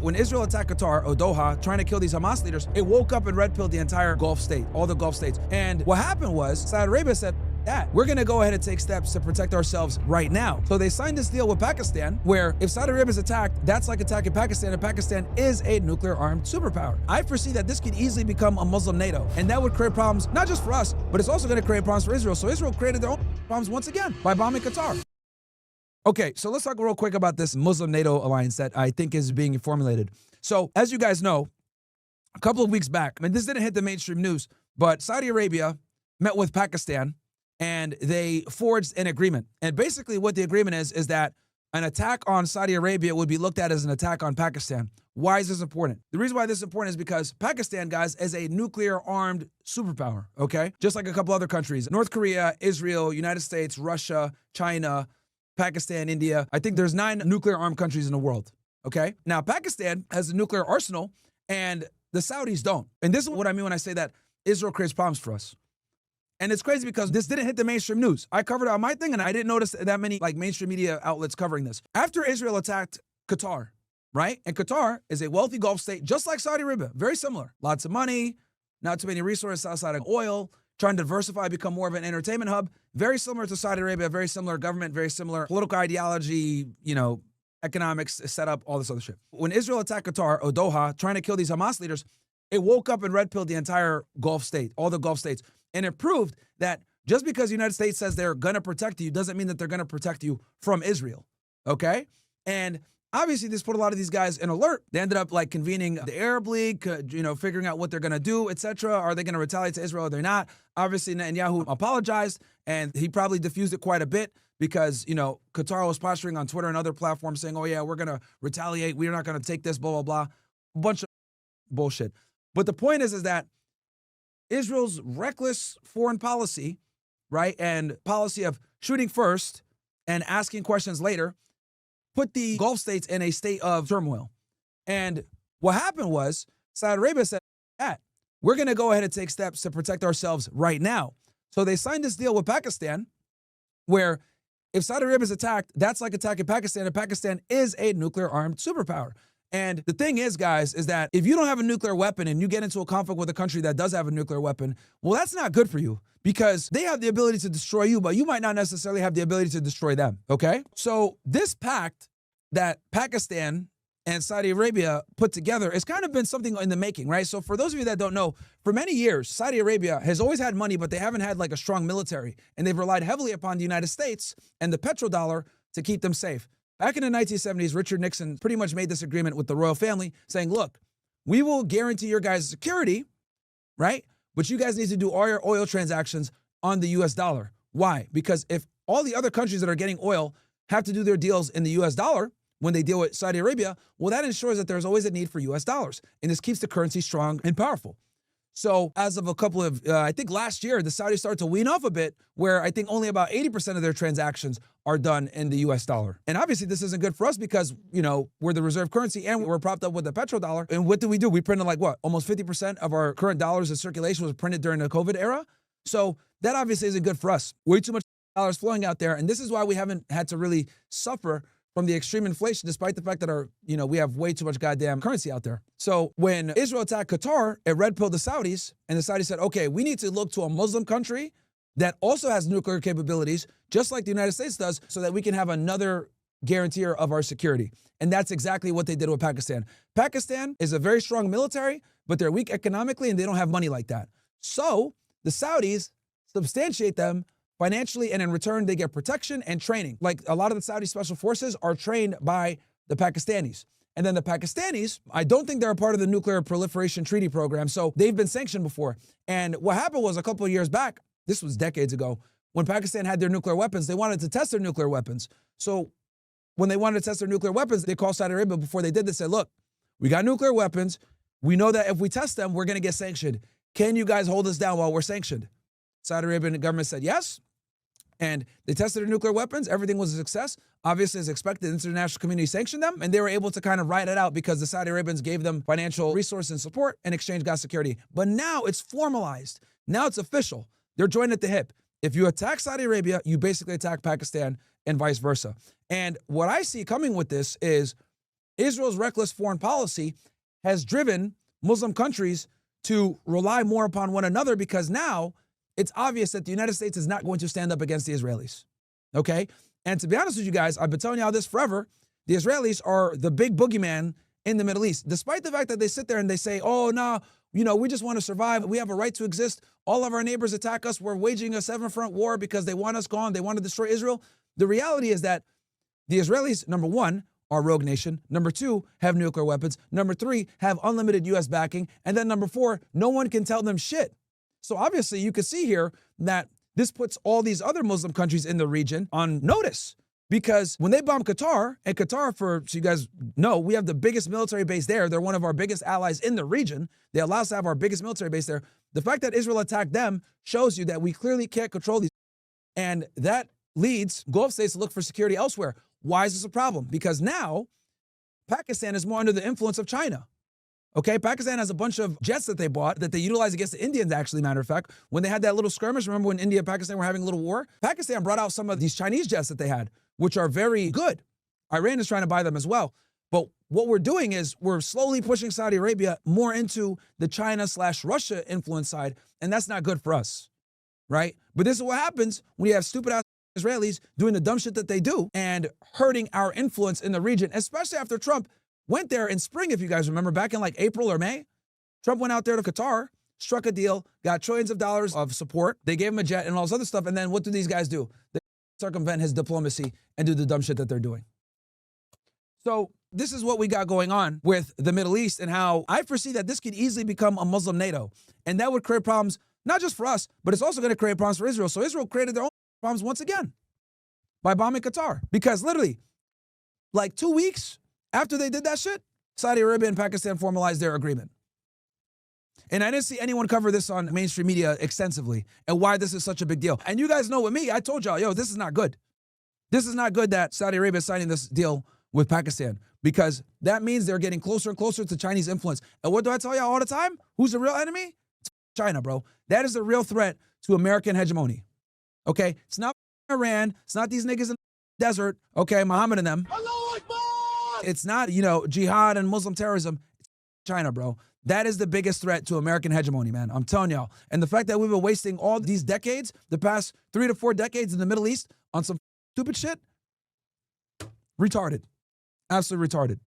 When Israel attacked Qatar or Doha, trying to kill these Hamas leaders, it woke up and red-pilled the entire Gulf state, all the Gulf states. And what happened was Saudi Arabia said, that we're going to go ahead and take steps to protect ourselves right now. So they signed this deal with Pakistan, where if Saudi Arabia is attacked, that's like attacking Pakistan, and Pakistan is a nuclear-armed superpower. I foresee that this could easily become a Muslim NATO, and that would create problems, not just for us, but it's also going to create problems for Israel. So Israel created their own problems once again by bombing Qatar. Okay, so let's talk real quick about this Muslim NATO alliance that I think is being formulated. So as you guys know, a couple of weeks back, I mean, this didn't hit the mainstream news, but Saudi Arabia met with Pakistan and they forged an agreement. And basically what the agreement is that an attack on Saudi Arabia would be looked at as an attack on Pakistan. Why is this important? The reason why this is important is because Pakistan, guys, is a nuclear-armed superpower, okay? Just like a couple other countries. North Korea, Israel, United States, Russia, China, Pakistan, India. I think there's 9 nuclear-armed countries in the world, okay? Now, Pakistan has a nuclear arsenal, and the Saudis don't. And this is what I mean when I say that Israel creates problems for us. And it's crazy because this didn't hit the mainstream news. I covered it on my thing, and I didn't notice that many mainstream media outlets covering this. After Israel attacked Qatar, right? And Qatar is a wealthy Gulf state, just like Saudi Arabia, very similar. Lots of money, not too many resources outside of oil, trying to diversify, become more of an entertainment hub. Very similar to Saudi Arabia, very similar government, very similar political ideology, economics, setup, all this other shit. When Israel attacked Qatar or Doha, trying to kill these Hamas leaders, it woke up and red-pilled the entire Gulf state, all the Gulf states. And it proved that just because the United States says they're going to protect you doesn't mean that they're going to protect you from Israel, okay? And obviously this put a lot of these guys in alert. They ended up convening the Arab League, figuring out what they're going to do, etc. Are they going to retaliate to Israel or they're not? Obviously Netanyahu apologized, and he probably diffused it quite a bit because, Qatar was posturing on Twitter and other platforms saying, oh yeah, we're going to retaliate. We're not going to take this, blah, blah, blah. A bunch of bullshit. But the point is that Israel's reckless foreign policy, right, and policy of shooting first and asking questions later put the Gulf states in a state of turmoil. And what happened was Saudi Arabia said, we're going to go ahead and take steps to protect ourselves right now. So they signed this deal with Pakistan where if Saudi Arabia is attacked, that's like attacking Pakistan, and Pakistan is a nuclear-armed superpower. And the thing is, guys, is that if you don't have a nuclear weapon and you get into a conflict with a country that does have a nuclear weapon, well, that's not good for you because they have the ability to destroy you, but you might not necessarily have the ability to destroy them, okay? So this pact that Pakistan and Saudi Arabia put together has kind of been something in the making, right? So for those of you that don't know, for many years, Saudi Arabia has always had money, but they haven't had a strong military, and they've relied heavily upon the United States and the petrodollar to keep them safe. Back in the 1970s, Richard Nixon pretty much made this agreement with the royal family saying, look, we will guarantee your guys' security, right? But you guys need to do all your oil transactions on the US dollar. Why? Because if all the other countries that are getting oil have to do their deals in the US dollar when they deal with Saudi Arabia, well, that ensures that there's always a need for US dollars. And this keeps the currency strong and powerful. So as of a couple of, I think last year, the Saudis started to wean off a bit where I think only about 80% of their transactions are done in the US dollar. And obviously this isn't good for us because, we're the reserve currency and we're propped up with the petrodollar. And what do? We printed almost 50% of our current dollars in circulation was printed during the COVID era. So that obviously isn't good for us. Way too much dollars flowing out there. And this is why we haven't had to really suffer from the extreme inflation, despite the fact that we have way too much goddamn currency out there. So when Israel attacked Qatar, it red-pilled the Saudis, and the Saudis said, okay, we need to look to a Muslim country that also has nuclear capabilities, just like the United States does, so that we can have another guarantor of our security. And that's exactly what they did with Pakistan. Pakistan is a very strong military, but they're weak economically, and they don't have money like that. So the Saudis substantiate them financially, and in return, they get protection and training. Like a lot of the Saudi special forces are trained by the Pakistanis. And then the Pakistanis, I don't think they're a part of the nuclear proliferation treaty program, so they've been sanctioned before. And what happened was a couple of years back, this was decades ago, when Pakistan had their nuclear weapons, they wanted to test their nuclear weapons. So when they wanted to test their nuclear weapons, they called Saudi Arabia before they did this, said, look, we got nuclear weapons. We know that if we test them, we're going to get sanctioned. Can you guys hold us down while we're sanctioned? Saudi Arabian government said yes. And they tested their nuclear weapons. Everything was a success. Obviously, as expected, the international community sanctioned them, and they were able to kind of ride it out because the Saudi Arabians gave them financial resources and support and exchange gas security. But now it's formalized. Now it's official. They're joined at the hip. If you attack Saudi Arabia, you basically attack Pakistan and vice versa. And what I see coming with this is Israel's reckless foreign policy has driven Muslim countries to rely more upon one another, because now it's obvious that the United States is not going to stand up against the Israelis. Okay? And to be honest with you guys, I've been telling y'all this forever. The Israelis are the big boogeyman in the Middle East, despite the fact that they sit there and they say, oh, no, we just want to survive. We have a right to exist. All of our neighbors attack us. We're waging a seven-front war because they want us gone. They want to destroy Israel. The reality is that the Israelis, number one, are a rogue nation. Number two, have nuclear weapons. Number three, have unlimited U.S. backing. And then number four, no one can tell them shit. So obviously you can see here that this puts all these other Muslim countries in the region on notice, because when they bomb Qatar, and Qatar, so you guys know, we have the biggest military base there. They're one of our biggest allies in the region. They allow us to have our biggest military base there. The fact that Israel attacked them shows you that we clearly can't control these. And that leads Gulf states to look for security elsewhere. Why is this a problem? Because now Pakistan is more under the influence of China. Okay, Pakistan has a bunch of jets that they bought that they utilize against the Indians, actually, matter of fact. When they had that little skirmish, remember when India and Pakistan were having a little war? Pakistan brought out some of these Chinese jets that they had, which are very good. Iran is trying to buy them as well. But what we're doing is we're slowly pushing Saudi Arabia more into the China/Russia influence side, and that's not good for us, right? But this is what happens when you have stupid-ass Israelis doing the dumb shit that they do and hurting our influence in the region, especially after Trump went there in spring, if you guys remember, back in like April or May. Trump went out there to Qatar, struck a deal, got trillions of dollars of support. They gave him a jet and all this other stuff. And then what do these guys do? They circumvent his diplomacy and do the dumb shit that they're doing. So this is what we got going on with the Middle East, and how I foresee that this could easily become a Muslim NATO. And that would create problems, not just for us, but it's also going to create problems for Israel. So Israel created their own problems once again by bombing Qatar, because literally like 2 weeks after they did that shit, Saudi Arabia and Pakistan formalized their agreement. And I didn't see anyone cover this on mainstream media extensively and why this is such a big deal. And you guys know with me, I told y'all, yo, this is not good. This is not good that Saudi Arabia is signing this deal with Pakistan, because that means they're getting closer and closer to Chinese influence. And what do I tell y'all all the time? Who's the real enemy? It's China, bro. That is the real threat to American hegemony. Okay? It's not Iran. It's not these niggas in the desert. Okay? Muhammad and them. It's not, jihad and Muslim terrorism. It's China, bro. That is the biggest threat to American hegemony, man. I'm telling y'all. And the fact that we've been wasting all these decades, the past 3 to 4 decades in the Middle East on some stupid shit, retarded. Absolutely retarded.